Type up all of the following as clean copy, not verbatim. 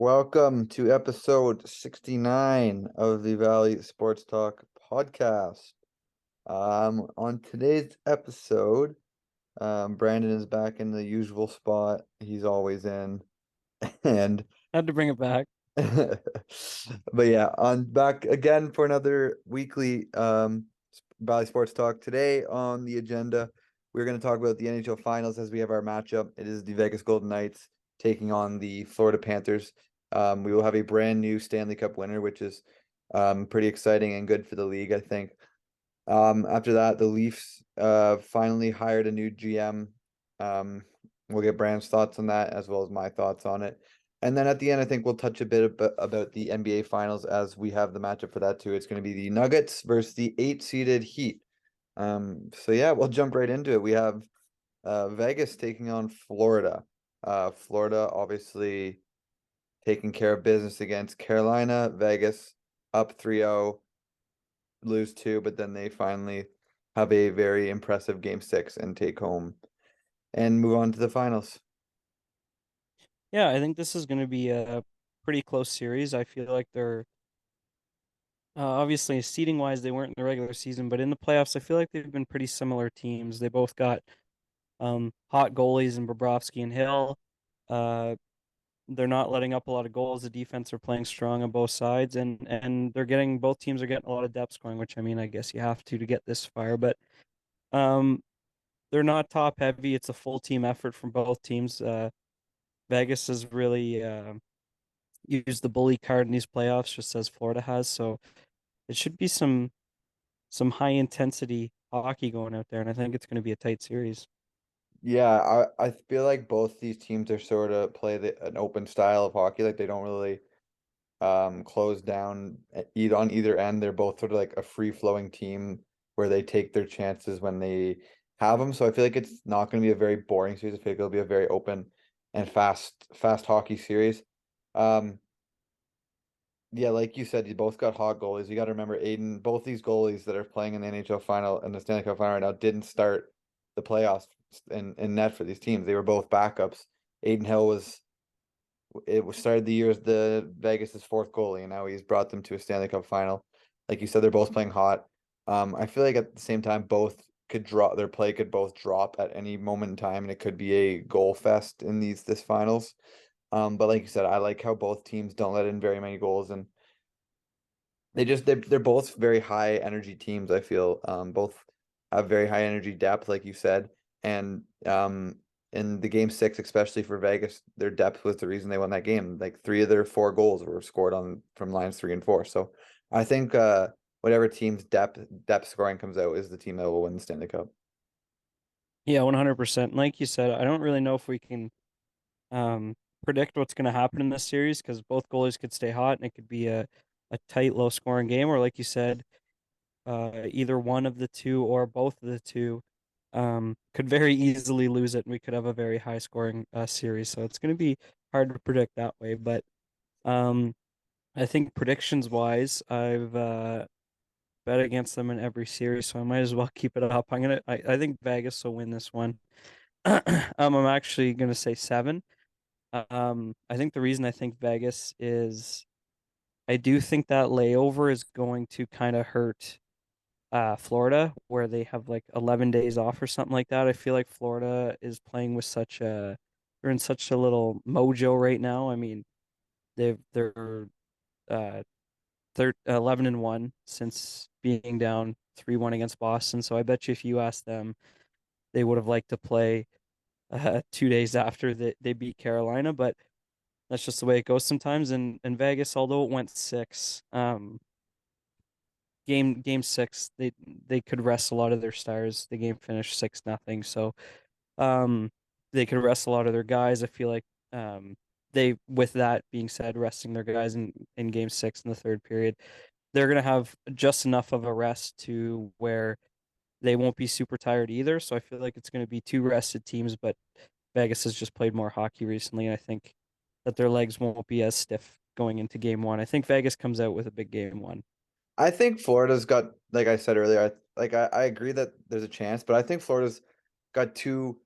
Welcome to episode 69 of the Valley Sports Talk podcast. On today's episode, Brandon is back in the usual spot he's always in. And Had to bring it back. but yeah, on back again for another weekly Valley Sports Talk. Today on the agenda, we're going to talk about the NHL Finals as we have our matchup. It is the Vegas Golden Knights taking on the Florida Panthers. We will have a brand new Stanley Cup winner, which is pretty exciting and good for the league, I think. After that, the Leafs finally hired a new GM. Um, we'll get Brand's thoughts on that as well as my thoughts on it. And then at the end, I think we'll touch a bit about the NBA Finals as we have the matchup for that too. It's going to be the Nuggets versus the 8-seeded Heat. So yeah, we'll jump right into it. We have Vegas taking on Florida. Florida obviously taking care of business against Carolina. Vegas up 3-0, lose two, but then they finally have a very impressive game six and take home and move on to the finals. Yeah, I think this is going to be a pretty close series. I feel like they're obviously seeding wise they weren't in the regular season, but in the playoffs, I feel like they've been pretty similar teams. They both got hot goalies in Bobrovsky and Hill. Uh, they're not letting up a lot of goals. The defense are playing strong on both sides, and they're getting both teams are getting a lot of depth scoring, which I mean, I guess you have to get this far, but um, they're not top heavy. It's a full team effort from both teams. Vegas has really used the bully card in these playoffs, just as Florida has. So it should be some high intensity hockey going out there, and I think it's going to be a tight series. Yeah, I feel like both these teams are sort of play an open style of hockey. Like they don't really close down either on either end. They're both sort of like a free flowing team where they take their chances when they have them. So I feel like it's not going to be a very boring series. I feel like it'll be a very open and fast hockey series. Um, Yeah, like you said, you both got hot goalies. You got to remember, Aiden, both these goalies that are playing in the NHL final and the Stanley Cup final right now didn't start the playoffs in net for these teams. They were both backups. Aiden Hill was started the year as the Vegas's fourth goalie, and now he's brought them to a Stanley Cup final. Like you said, they're both playing hot. I feel like at the same time, both could drop their play could both drop at any moment in time, and it could be a goal fest in this finals. But like you said, I like how both teams don't let in very many goals and they're both very high energy teams, I feel. Both have very high energy depth, like you said. And in the game six, especially for Vegas, their depth was the reason they won that game. Like three of their four goals were scored on from lines three and four. So I think whatever team's depth scoring comes out is the team that will win the Stanley Cup. Yeah, 100%. Like you said, I don't really know if we can predict what's going to happen in this series because both goalies could stay hot and it could be a tight, low scoring game, or like you said, either one of the two or both of the two could very easily lose it, and we could have a very high scoring series. So it's going to be hard to predict that way. But um, I think predictions wise, I've bet against them in every series, so I might as well keep it up. I think Vegas will win this one. I'm actually gonna say seven. I think the reason I think Vegas is I do think that layover is going to kind of hurt Florida, where they have like 11 days off or something like that. I feel like Florida is playing with they're in such a little mojo right now. I mean, they're uh 11-1 since being down 3-1 against Boston. So I bet you if you asked them, they would have liked to play 2 days after they beat Carolina, but that's just the way it goes sometimes. And Vegas, although it went six, game six, they could rest a lot of their stars. The game finished 6-0, so um, they could rest a lot of their guys. I feel like they, with that being said, resting their guys in game six in the third period, they're gonna have just enough of a rest to where they won't be super tired either. So I feel like it's gonna be two rested teams, but Vegas has just played more hockey recently, and I think that their legs won't be as stiff going into game one. I think Vegas comes out with a big game one. I think Florida's got, like I said earlier, I agree that there's a chance, but I think Florida's got too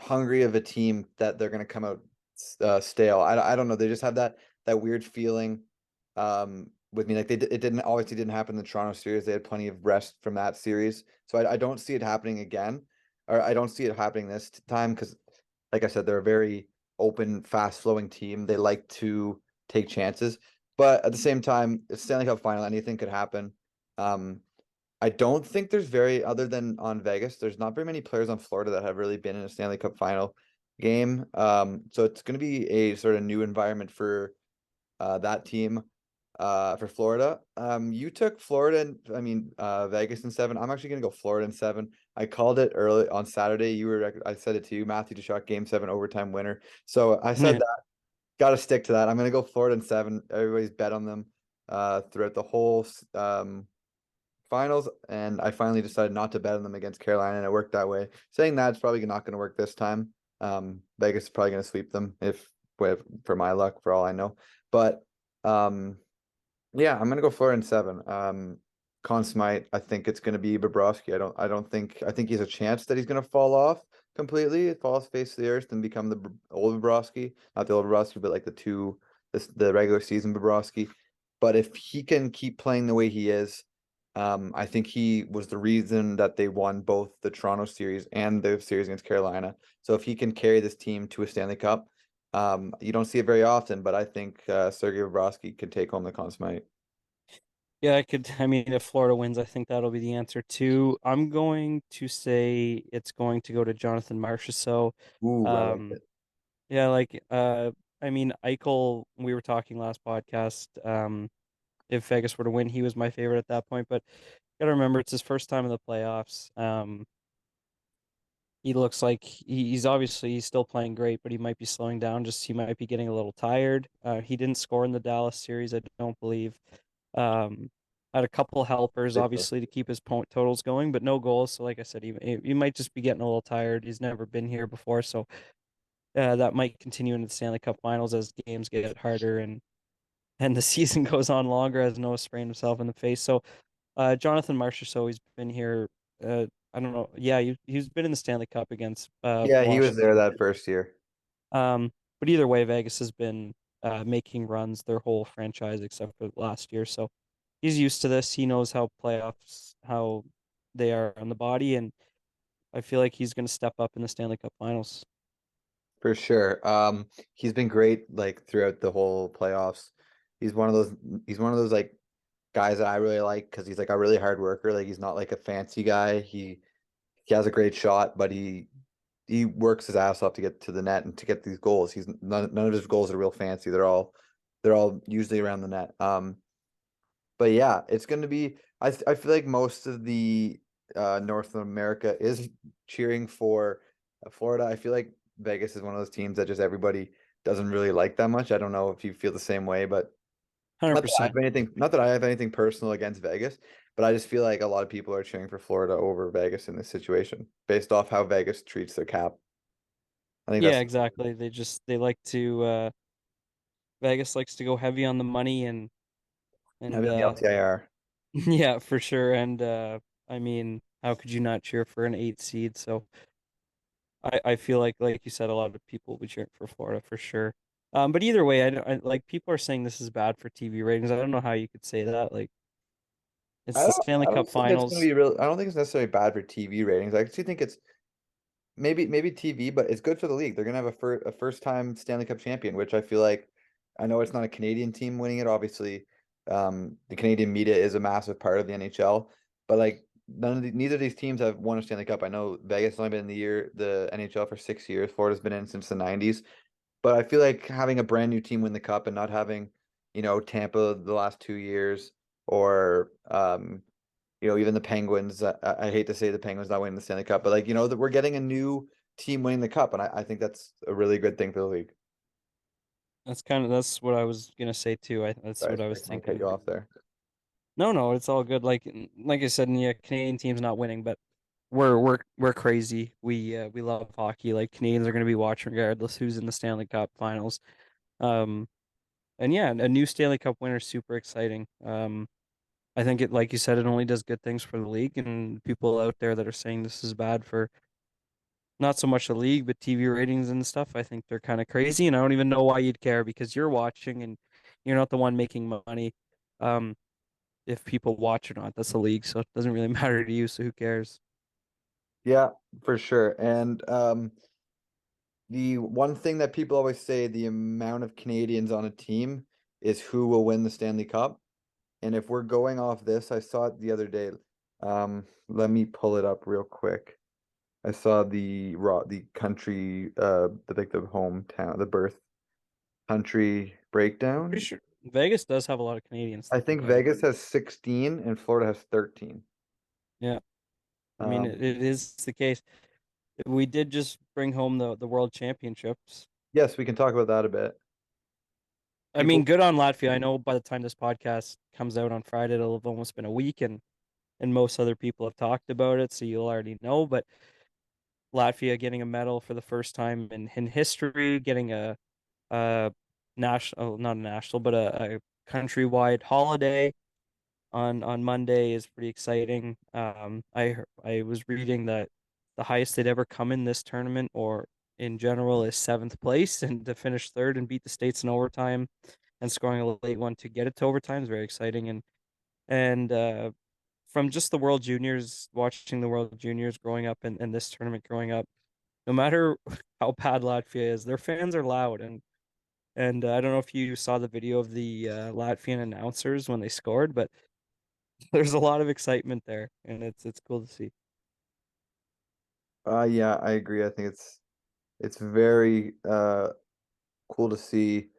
hungry of a team that they're going to come out stale. I don't know. They just have that. that weird feeling with me. Like it didn't obviously didn't happen in the Toronto series. They had plenty of rest from that series. So I don't see it happening again. Or I don't see it happening this time because like I said, they're a very open, fast flowing team. They like to take chances. But at the same time, it's Stanley Cup final, anything could happen. Um, I don't think there's very, other than on Vegas, there's not very many players on Florida that have really been in a Stanley Cup final game. So it's going to be a sort of new environment for that team for Florida. You took Florida and Vegas in seven. I'm actually going to go Florida in seven. I called it early on Saturday. I said it to you, Matthew Tkachuk, game seven overtime winner. So I said Yeah. that. Got to stick to that. I'm going to go Florida in seven. Everybody's bet on them throughout the whole finals, and I finally decided not to bet on them against Carolina, and it worked that way. Saying that, it's probably not going to work this time. Vegas is probably going to sweep them for my luck, for all I know. But yeah, I'm going to go Florida in seven. Conn Smythe, I think it's going to be Bobrovsky. I think he's a chance that he's going to fall off completely, fall off the face of the earth and become the old Bobrovsky, not the old Bobrovsky, but like the regular season Bobrovsky. But if he can keep playing the way he is, I think he was the reason that they won both the Toronto series and the series against Carolina. So if he can carry this team to a Stanley Cup, you don't see it very often, but I think Sergei Bobrovsky could take home the Conn Smythe. Yeah, I mean, if Florida wins, I think that'll be the answer too. I'm going to say it's going to go to Jonathan Marchessault. Ooh, I like Um, it. yeah, I mean, Eichel, we were talking last podcast. If Vegas were to win, he was my favorite at that point, but gotta remember it's his first time in the playoffs. He looks like he's still playing great, but he might be slowing down. Just he might be getting a little tired. He didn't score in the Dallas series, I don't believe. Um, had a couple helpers, Ridiculous. obviously, to keep his point totals going, but no goals. So, like I said, he might just be getting a little tired. He's never been here before, so that might continue into the Stanley Cup Finals as games get harder and the season goes on longer as Noah sprained himself in the face. So, Jonathan Marchessault, he's been here. I don't know. Yeah, he's been in the Stanley Cup against Yeah, he was there Washington. that first year. But either way, Vegas has been making runs their whole franchise except for last year. So he's used to this. He knows how they are on the body, and I feel like he's going to step up in the Stanley Cup Finals. For sure. He's been great like throughout the whole playoffs. He's one of those he's one of those like guys that I really like because he's like a really hard worker. Like he's not like a fancy guy. He has a great shot, but he works his ass off to get to the net and to get these goals. He's none of his goals are real fancy. They're all usually around the net. But yeah, it's going to be. I feel like most of the North America is cheering for Florida. I feel like Vegas is one of those teams that just everybody doesn't really like that much. I don't know if you feel the same way, but $100%. not that I have anything personal against Vegas, but I just feel like a lot of people are cheering for Florida over Vegas in this situation based off how Vegas treats their cap. I think Yeah, that's exactly. They like to Vegas likes to go heavy on the money and heavy on the LTIR. yeah, for sure. And I mean, how could you not cheer for an 8 seed? So I feel like you said, a lot of people will be cheering for Florida for sure. But either way, like people are saying this is bad for TV ratings. I don't know how you could say that. Like it's the Stanley I don't Cup think it's going to Finals. be real. I don't think it's necessarily bad for TV ratings. I actually think it's maybe TV, but it's good for the league. They're gonna have a first time Stanley Cup champion, which I feel like I know it's not a Canadian team winning it. Obviously, the Canadian media is a massive part of the NHL, but like neither of these teams have won a Stanley Cup. I know Vegas has only been in the NHL for 6 years. Florida's been in since the 90s, but I feel like having a brand new team win the cup and not having, Tampa the last 2 years or even the Penguins. I hate to say the Penguins not winning the Stanley Cup, but like that we're getting a new team winning the cup, and I think that's a really good thing for the league. That's what I was gonna say too. That's Sorry, what I sorry, was I cut thinking. you off there. No, no, it's all good. Like I said, yeah, Canadian team's not winning, but we're crazy. We love hockey. Like Canadians are gonna be watching regardless who's in the Stanley Cup Finals. Um, and yeah, a new Stanley Cup winner is super exciting. I think it, like you said, it only does good things for the league and people out there that are saying this is bad for not so much the league, but TV ratings and stuff. I think they're kind of crazy, and I don't even know why you'd care because you're watching and you're not the one making money. Um, if people watch or not, that's the league, so it doesn't really matter to you. So who cares? Yeah, for sure. And the one thing that people always say, the amount of Canadians on a team is who will win the Stanley Cup. And if we're going off this, I saw it the other day. Let me pull it up real quick. I saw the country, the hometown, the birth country breakdown. Pretty sure Vegas does have a lot of Canadians I thinking think about it. Vegas has 16 and Florida has 13. Yeah, I mean Um, it is the case. We did just bring home the world championships. yes, we can talk about that a bit. I mean, People, good on Latvia. I know by the time this podcast comes out on Friday, it'll have almost been a week, and most other people have talked about it, so you'll already know. But Latvia getting a medal for the first time in history, getting a national, not a national, but a countrywide holiday on Monday is pretty exciting. I was reading that the highest they'd ever come in this tournament or in general is seventh place, and to finish third and beat the States in overtime and scoring a late one to get it to overtime is very exciting. And from just the World Juniors, watching the World Juniors growing up and this tournament growing up, no matter how bad Latvia is, their fans are loud. And I don't know if you saw the video of the Latvian announcers when they scored, but there's a lot of excitement there, and it's cool to see. yeah, I agree. I think it's very cool to see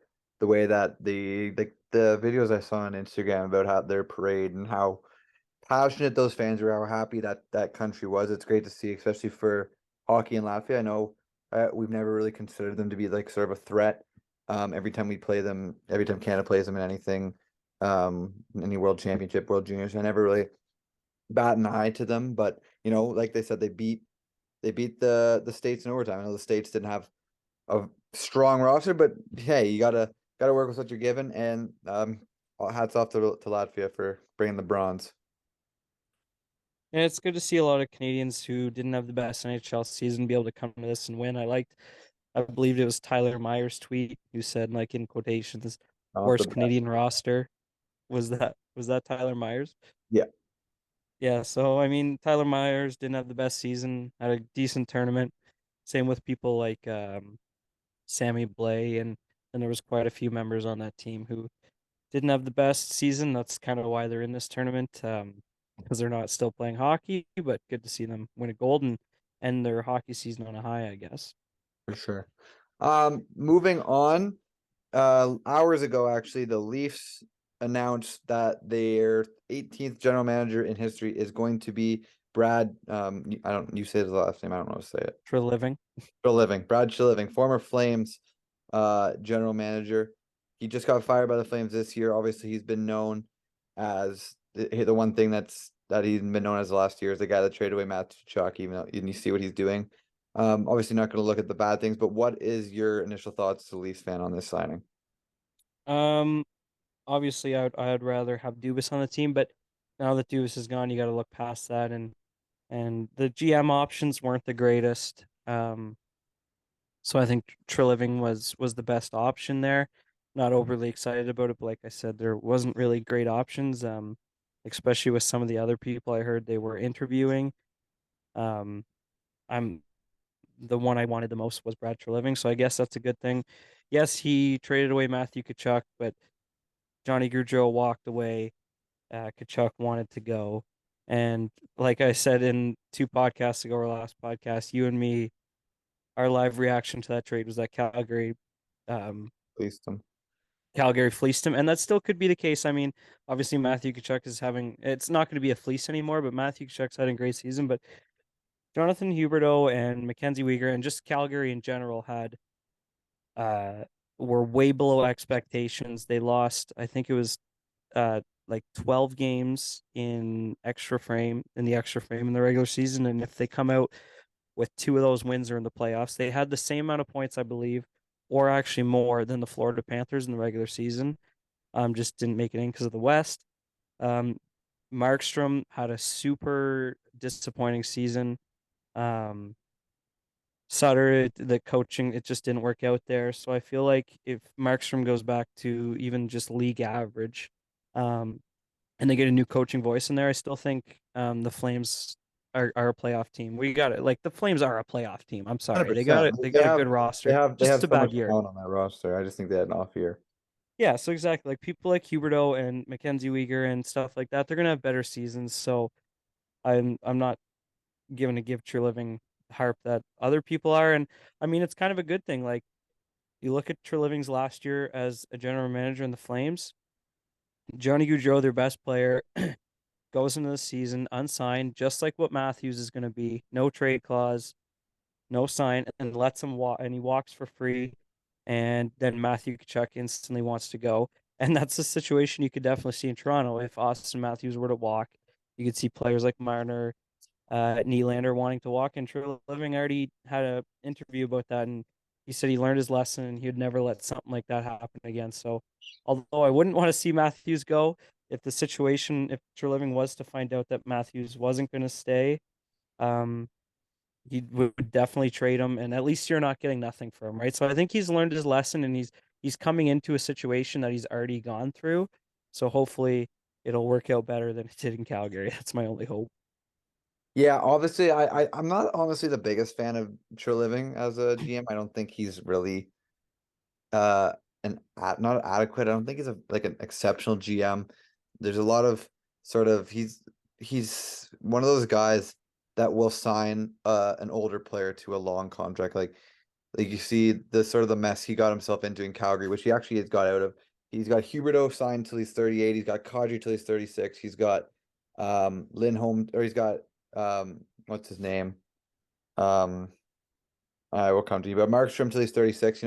the way that the videos I saw on Instagram about how their parade and how passionate those fans were, how happy that country was. It's great to see, especially for hockey in Latvia. I know we've never really considered them to be like sort of a threat. Every time we play them, every time Canada plays them in anything, any World Championship, World Juniors, I never really bat an eye to them. But like they said, they beat the States in overtime. I know the States didn't have a strong roster, but hey, you gotta work with what you're given. And hats off to Latvia for bringing the bronze. And it's good to see a lot of Canadians who didn't have the best NHL season be able to come to this and win. I believe it was Tyler Myers' tweet who said, like in quotations, Not the worst best. Canadian roster. Was that Tyler Myers? Yeah, Yeah, so I mean, Tyler Myers didn't have the best season, had a decent tournament. Same with people like Sammy Blay, and there was quite a few members on that team who didn't have the best season. That's kind of why they're in this tournament, because they're not still playing hockey, but good to see them win a gold and end their hockey season on a high, I guess. for sure. Moving on. Hours ago, actually, the Leafs announced that their 18th general manager in history is going to be Brad. I don't. You say his last name. I don't know how to say it. For a living. Treliving, Brad Treliving, former Flames general manager. He just got fired by the Flames this year. Obviously, he's been known as the one thing that he's been known as the last year is the guy that traded away Matt Tkachuk, even though you see what he's doing. Obviously not going to look at the bad things, but what is your initial thoughts as a Leafs fan on this signing? Um, Obviously, I'd rather have Dubas on the team, but now that Dubas is gone, you got to look past that, and the GM options weren't the greatest. So I think Treliving was the best option there. Not overly excited about it, but like I said, there wasn't really great options. Especially with some of the other people I heard they were interviewing. Um, I'm the one I wanted the most was Brad Treliving, so I guess that's a good thing. Yes, he traded away Matthew Tkachuk, but Johnny Gaudreau walked away. Tkachuk wanted to go, and like I said in two podcasts ago, our last podcast, you and me, our live reaction to that trade was that um, Please, Tim. Calgary fleeced him, and that still could be the case. I mean, obviously Matthew Tkachuk is having it's not going to be a fleece anymore, but Matthew Tkachuk's having a great season. But Jonathan Huberdeau and Mackenzie Weegar and just Calgary in general had uh were way below expectations. They lost, I think it was like 12 games in the extra frame in the regular season, and if they come out with two of those wins are in the playoffs, they had the same amount of points, I believe, or actually more than the Florida Panthers in the regular season. Just didn't make it in because of the West. Um, Markstrom had a super disappointing season. Um, Sutter, the coaching, it just didn't work out there. So I feel like if Markstrom goes back to even just league average, um, and they get a new coaching voice in there, I still think the Flames are a playoff team. We got it. Like the Flames are a playoff team. I'm sorry. They got 100%. it. They got a good roster. They Just have a so much bad year. talent on that roster. I just think they had an off year. Yeah, so exactly. Like people like Huberto and Mackenzie Weegar and stuff like that, they're gonna have better seasons. So I'm not given to give Treliving harp that other people are. And I mean it's kind of a good thing. Like you look at Treliving's last year as a general manager in the Flames, Johnny Gaudreau, their best player, goes into the season unsigned, just like what Matthews is going to be. No trade clause, no sign, and lets him walk, and he walks for free. And then Matthew Tkachuk instantly wants to go. And that's a situation you could definitely see in Toronto. If Austin Matthews were to walk, you could see players like Marner, Nylander wanting to walk. And True Living already had an interview about that, and he said he learned his lesson and he would never let something like that happen again. So, although I wouldn't want to see Matthews go, if True Living was to find out that Matthews wasn't going to stay, um, he would definitely trade him, and at least you're not getting nothing for him, right? So I think he's learned his lesson, and he's coming into a situation that he's already gone through. So hopefully it'll work out better than it did in Calgary. That's my only hope. Yeah, obviously, I'm not honestly the biggest fan of Treliving as a GM. I don't think he's really uh not adequate. I don't think he's a like an exceptional GM. There's a lot of sort of he's one of those guys that will sign an older player to a long contract. Like you see the sort of the mess he got himself into in Calgary, which he actually has got out of. He's got Huberto signed till he's 38. He's got Kadri till he's 36. He's got Lindholm, or he's got what's his name? Um I will come to you, but Markstrom till he's 36.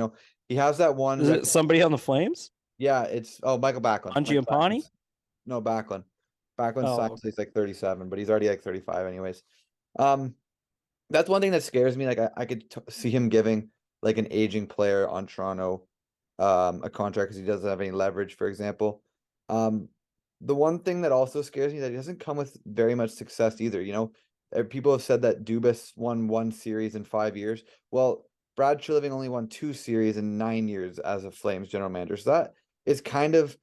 He has that one Is it somebody on the Flames? yeah, it's Michael Backlund. Michael Giampani? Backlund's no Backlund. Backlund signed Oh, till he's like 37, but he's already like 35 anyways. Um, that's one thing that scares me. Like I could t see him giving like an aging player on Toronto a contract because he doesn't have any leverage, for example. Um, the one thing that also scares me that he doesn't come with very much success either. People have said that Dubas won one series in 5 years. Well, Brad Treliving only won two series in 9 years as a Flames general manager. So that is kind of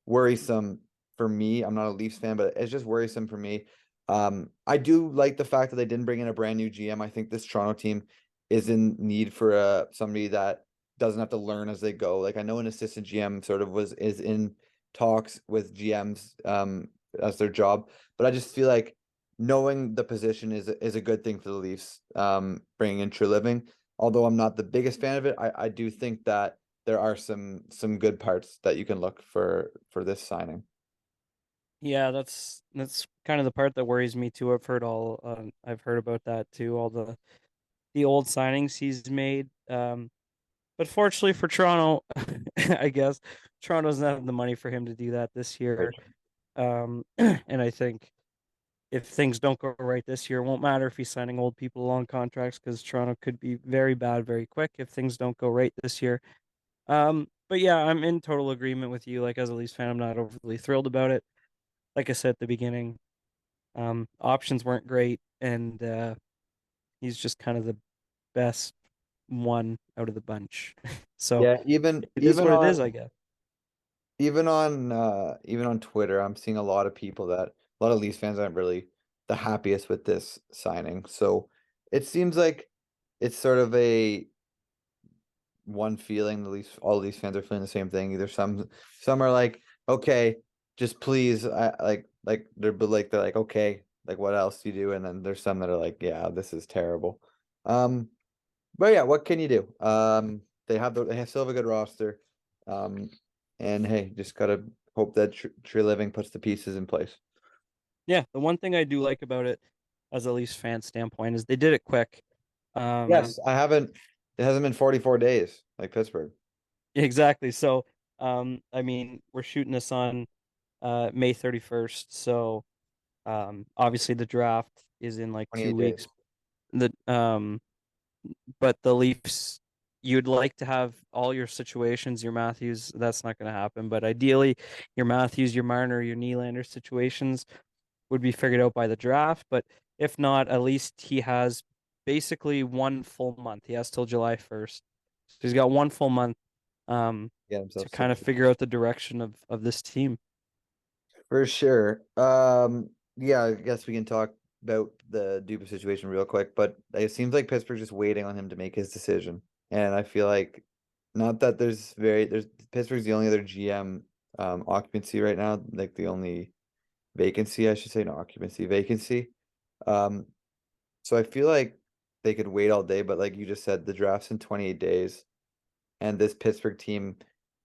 worrisome for me. I'm not a Leafs fan, but it's just worrisome for me. I do like the fact that they didn't bring in a brand new GM. I think this Toronto team is in need for somebody that doesn't have to learn as they go. Like I know an assistant GM sort of is in talks with GMs as their job, but I just feel like knowing the position is a good thing for the Leafs. Bringing in Treliving, although I'm not the biggest fan of it, I do think that there are some good parts that you can look for this signing. yeah, that's kind of the part that worries me too. I've heard about that too, all the old signings he's made. But fortunately for Toronto, I guess Toronto doesn't have the money for him to do that this Very year. true. And I think if things don't go right this year, it won't matter if he's signing old people along contracts because Toronto could be very bad very quick if things don't go right this year. But yeah, I'm in total agreement with you. Like as a Leafs fan, I'm not overly thrilled about it. Like I said at the beginning, options weren't great, and he's just kind of the best one out of the bunch. So Yeah, even it is even what it is, on I guess. even on Twitter, I'm seeing a lot of people that a lot of Leafs fans aren't really the happiest with this signing. So it seems like it's sort of a one feeling. At least all these fans are feeling the same thing. Either some are like, okay, just please, they're like, okay, like what else do you do? And then there's some that are like, yeah, this is terrible. Um, but yeah, what can you do? They still have a good roster. Um, and hey, just gotta hope that Tree Living puts the pieces in place. Yeah, the one thing I do like about it as a Leafs fan standpoint is they did it quick. Um, Yes, I haven't. It hasn't been 44 days like Pittsburgh. exactly. So, I mean, we're shooting this on May 31st. So, obviously the draft is in like 2 28 weeks. days. The But the Leafs, you'd like to have all your situations, your Matthews, that's not going to happen. But ideally, your Matthews, your Marner, your Nylander situations would be figured out by the draft. But if not, at least he has basically 1 full month. He has till July 1st. So he's got 1 full month Get to himself kind of figure out the direction of this team. for sure. Yeah, I guess we can talk about the Duba situation real quick, but it seems like Pittsburgh's just waiting on him to make his decision. And I feel like not that there's Pittsburgh's the only other GM occupancy right now, like the only vacancy, I should say, not occupancy, vacancy. Um, so I feel like they could wait all day, but like you just said, the draft's in 28 days, and this Pittsburgh team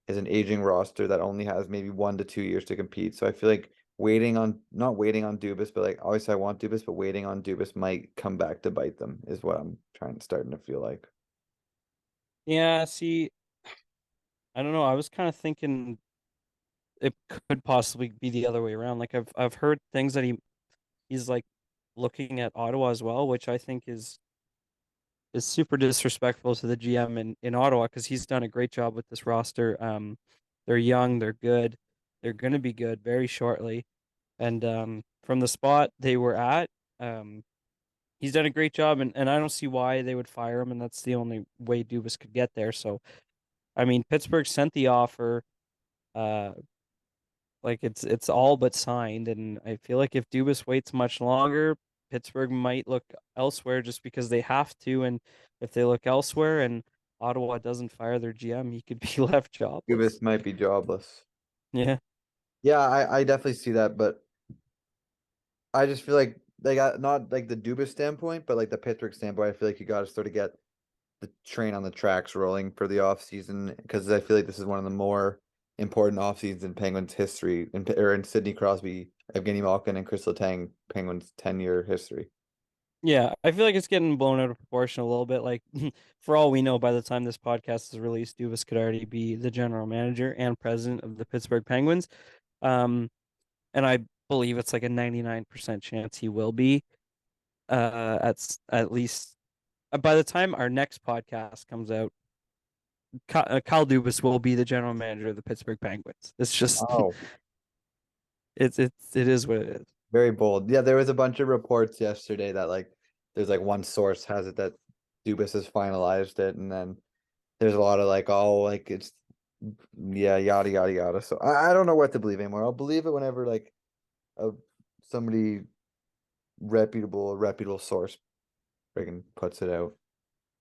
is an aging roster that only has maybe 1 to 2 years to compete. So I feel like not waiting on Dubas, but like obviously I want Dubas, but waiting on Dubas might come back to bite them is what I'm starting to feel like. Yeah, see, I don't know. I was kind of thinking it could possibly be the other way around. Like I've heard things that he's like looking at Ottawa as well, which I think is super disrespectful to the GM in Ottawa because he's done a great job with this roster. They're young, they're good, they're going to be good very shortly, and from the spot they were at, um, he's done a great job, and I don't see why they would fire him, and that's the only way Dubas could get there. So, I mean, Pittsburgh sent the offer. Uh, like it's all but signed, and I feel like if Dubas waits much longer, Pittsburgh might look elsewhere just because they have to, and if they look elsewhere and Ottawa doesn't fire their GM, he could be left jobless. Dubas might be jobless. Yeah. Yeah, I definitely see that, but I just feel like they got not like the Dubas standpoint, but like the Pittsburgh standpoint, I feel like you got to sort of get the train on the tracks rolling for the off season because I feel like this is one of the more important off seasons in Penguins history, in Sidney Crosby, Evgeny Malkin, and Chris Letang Penguins 10-year history. Yeah, I feel like it's getting blown out of proportion a little bit. Like, for all we know, by the time this podcast is released, Dubas could already be the general manager and president of the Pittsburgh Penguins. Um, and I believe it's like a 99% chance he will be. At least by the time our next podcast comes out, Kyle Dubas will be the general manager of the Pittsburgh Penguins. It's just Oh, it is what it is. very bold. Yeah, there was a bunch of reports yesterday that like there's like one source has it that Dubas has finalized it, and then there's a lot of like, oh, like it's yeah, yada yada yada. So I don't know what to believe anymore. I'll believe it whenever like a somebody a reputable source friggin' puts it out.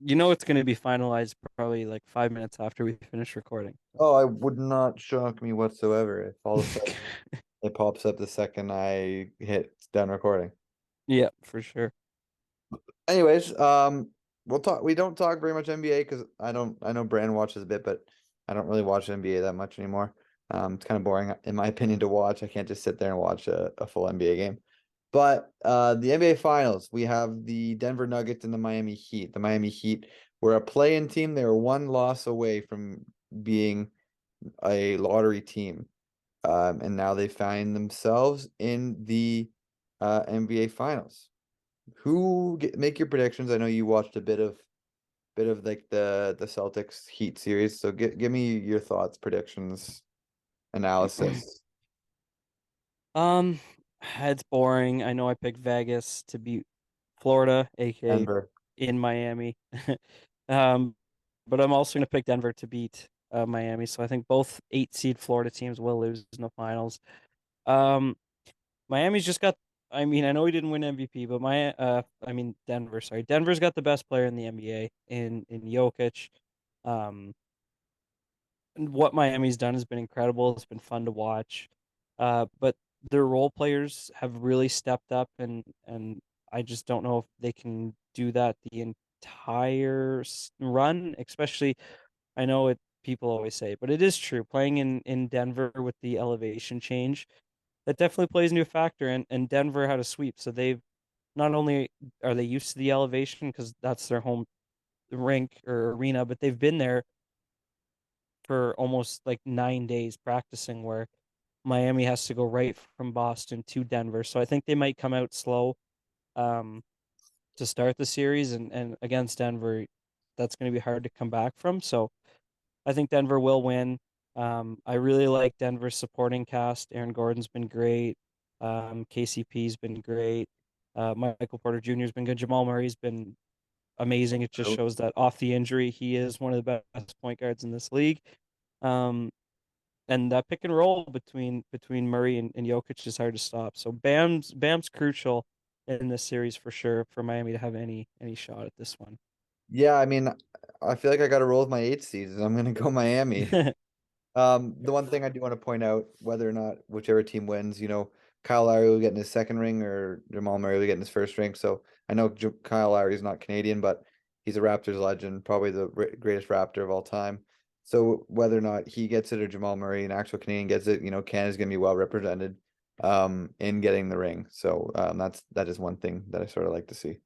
You know it's going to be finalized probably like 5 minutes after we finish recording. Oh, I would not shock me whatsoever if all of a sudden it pops up the second I hit done recording. Yeah, for sure. Anyways, we don't talk very much NBA because I know Brandon watches a bit, but I don't really watch NBA that much anymore. It's kind of boring in my opinion to watch. I can't just sit there and watch a full NBA game. But the NBA Finals, we have the Denver Nuggets and the Miami Heat. The Miami Heat were a play-in team. They were one loss away from being a lottery team. And now they find themselves in the NBA Finals. Make your predictions? I know you watched a bit of like the Celtics Heat series, so give me your thoughts, predictions, analysis. Um, it's boring. I know I picked Vegas to beat Florida, aka Denver. in Miami. Um, but I'm also going to pick Denver to beat Miami. So I think both 8 seed Florida teams will lose in the finals. Um, Miami's just got. I mean, I know he didn't win MVP, but I mean Denver. Sorry, Denver's got the best player in the NBA in Jokic. Um, and what Miami's done has been incredible. It's been fun to watch. But their role players have really stepped up, and I just don't know if they can do that the entire run. Especially, I know it. People always say, but it is true. Playing in Denver with the elevation change, that definitely plays into a factor. And Denver had a sweep, so they've not only are they used to the elevation because that's their home rink or arena, but they've been there for almost like 9 days practicing, where Miami has to go right from Boston to Denver. So I think they might come out slow um, to start the series, and against Denver, that's going to be hard to come back from. So I think Denver will win. I really like Denver's supporting cast. Aaron Gordon's been great. KCP's been great. Michael Porter Jr.'s been good. Jamal Murray's been amazing. It just True. shows that off the injury, he is one of the best point guards in this league. Um, and that pick and roll between Murray and Jokic is hard to stop. So Bam's crucial in this series for sure for Miami to have any shot at this one. Yeah, I mean, I feel like I got to roll with my 8 seed. I'm gonna go Miami. The one thing I do want to point out, whether or not whichever team wins, Kyle Lowry will get in his second ring or Jamal Murray will get in his first ring. So I know Kyle Lowry is not Canadian, but he's a Raptors legend, probably the greatest Raptor of all time. So whether or not he gets it or Jamal Murray, an actual Canadian gets it, Canada's gonna be well represented in getting the ring. So that is one thing that I sort of like to see.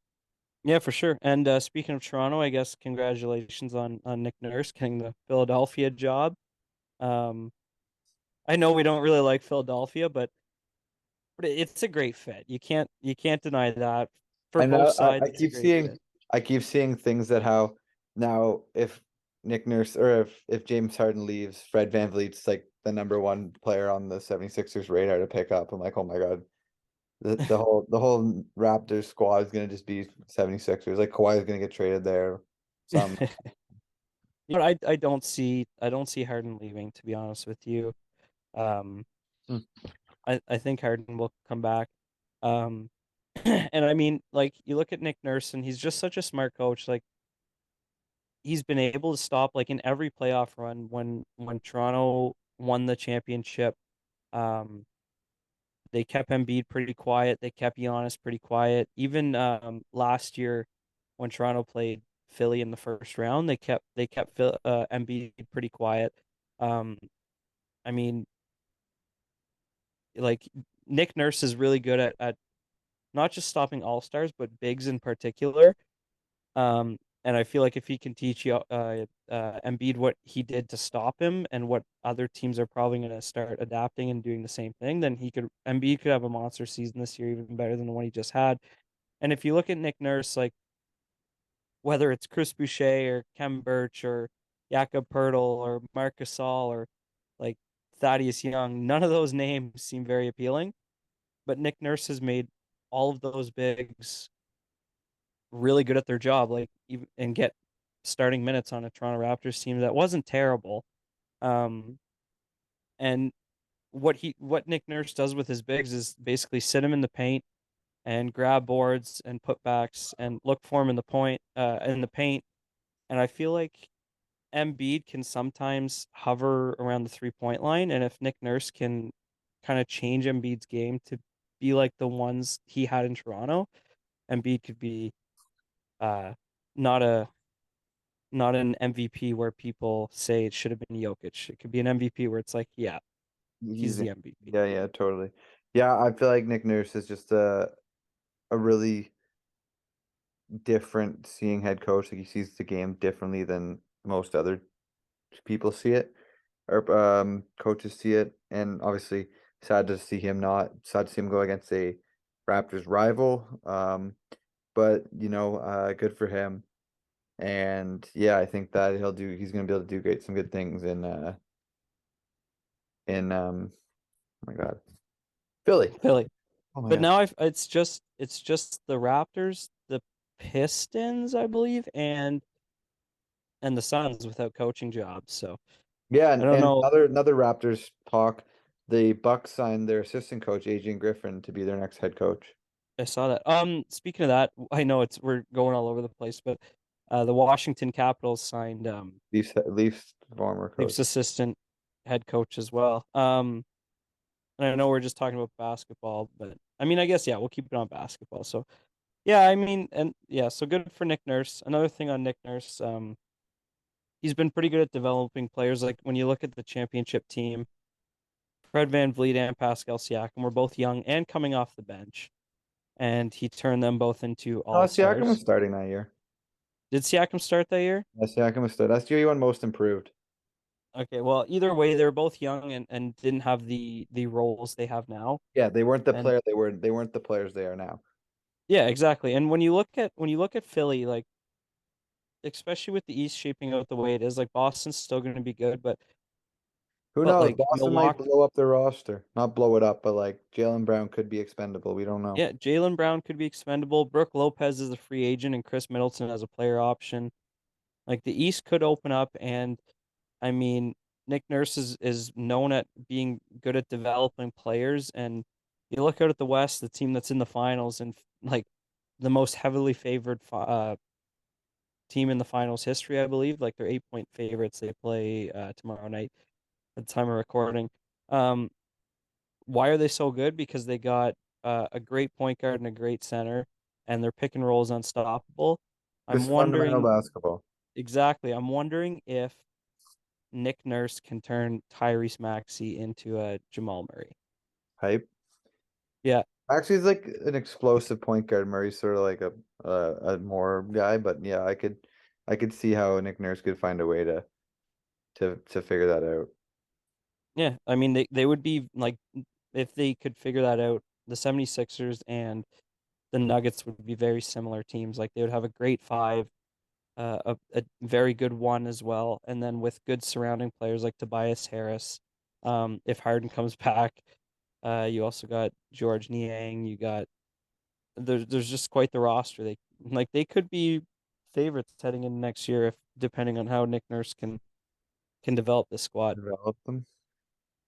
Yeah, for sure. And speaking of Toronto, I guess congratulations on Nick Nurse getting the Philadelphia job. Um, I know we don't really like Philadelphia, but it's a great fit. You can't deny that. For I both know sides, it's a great fit. I keep seeing things that how now if Nick Nurse or if James Harden leaves, Fred VanVleet's like the number one player on the 76ers radar to pick up. I'm like, oh my God. The whole Raptors squad is gonna just be 76ers. Like Kawhi is gonna get traded there. Some But I don't see Harden leaving, to be honest with you. Um, I think Harden will come back. Um, and I mean, like you look at Nick Nurse, and he's just such a smart coach. Like he's been able to stop like in every playoff run when Toronto won the championship. Um, they kept Embiid pretty quiet. They kept Giannis pretty quiet. Even last year when Toronto played Philly in the first round, they kept Embiid pretty quiet. Um, I mean, like Nick Nurse is really good at not just stopping all stars, but bigs in particular. And I feel like if he can teach you Embiid what he did to stop him and what other teams are probably going to start adapting and doing the same thing, then Embiid could have a monster season this year, even better than the one he just had. And if you look at Nick Nurse, like whether it's Chris Boucher or Kem Birch or Jakob Pertl or Marc Gasol or like Thaddeus Young, none of those names seem very appealing. But Nick Nurse has made all of those bigs really good at their job, like and get starting minutes on a Toronto Raptors team that wasn't terrible. Um, and what Nick Nurse does with his bigs is basically sit him in the paint and grab boards and putbacks and look for him in the paint. And I feel like Embiid can sometimes hover around the 3-point line, and if Nick Nurse can kind of change Embiid's game to be like the ones he had in Toronto, Embiid could be uh not a not an MVP where people say it should have been Jokic. It could be an MVP where it's like, yeah, he's he's the MVP. yeah, yeah, totally. Yeah, I feel like Nick Nurse is just a really different seeing head coach. Like he sees the game differently than most other people see it or coaches see it. And obviously sad to see him go against a Raptors rival. But good for him. And yeah, I think that he's gonna be able to do some good things in oh my God, Philly. Philly. Oh my But God. now it's just the Raptors, the Pistons, I believe, and the Suns without coaching jobs. So Yeah, I and, don't and know. another Raptors talk. The Bucks signed their assistant coach, Adrian Griffin, to be their next head coach. I saw that. Speaking of that, I know we're going all over the place, but the Washington Capitals signed Leafs former Leafs coach. assistant head coach as well. And I know we're just talking about basketball, but I mean, I guess yeah, we'll keep it on basketball. So yeah, I mean, and yeah, so good for Nick Nurse. Another thing on Nick Nurse, he's been pretty good at developing players. Like when you look at the championship team, Fred VanVleet and Pascal Siakam were both young and coming off the bench, and he turned them both into No, all Siakam was stars. starting that year. Did Siakam start that year? Yeah, Siakam was starting. That's the year he won most improved. Okay, well, either way, they were both young and didn't have the roles they have now. Yeah, they weren't the And player they weren't the players they are now. yeah, exactly. And when you look at Philly, like especially with the East shaping out the way it is, like Boston's still going to be good, but Who But knows? like Boston might Milwaukee, blow up their roster. Not blow it up, but like Jalen Brown could be expendable. We don't know. yeah, Jalen Brown could be expendable. Brooke Lopez is a free agent, and Chris Middleton as a player option. Like the East could open up, and I mean, Nick Nurse is known at being good at developing players. And you look out at the West, the team that's in the finals, and like the most heavily favored team in the finals history, I believe. Like they're 8-point favorites. They play tomorrow night at the time of recording. Um, why are they so good? Because they got a great point guard and a great center, and their pick and roll is unstoppable. I'm Just fundamental wondering basketball. exactly. I'm wondering if Nick Nurse can turn Tyrese Maxey into a Jamal Murray. Hype. Yeah, Actually, he's like an explosive point guard. Murray's sort of like a more guy, but yeah, I could see how Nick Nurse could find a way to figure that out. yeah. I mean, they would be like, if they could figure that out, the 76ers and the Nuggets would be very similar teams. Like they would have a great five, a very good one as well, and then with good surrounding players like Tobias Harris. If Harden comes back, you also got George Niang. You got there's just quite the roster. They could be favorites heading into next year if depending on how Nick Nurse can develop this squad. Develop them.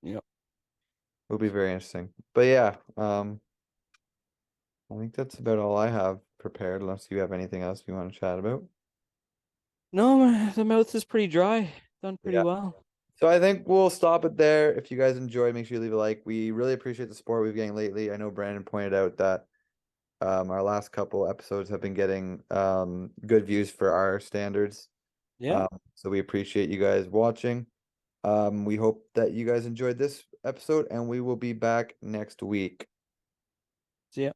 You know, Will be very interesting. But yeah, I think that's about all I have prepared, unless you have anything else you want to chat about. no, the mouth is pretty dry. Done pretty Yeah. well. So I think we'll stop it there. If you guys enjoyed, make sure you leave a like. We really appreciate the support we've getting lately. I know Brandon pointed out that our last couple episodes have been getting good views for our standards. Yeah. So we appreciate you guys watching. We hope that you guys enjoyed this episode, and we will be back next week. See ya.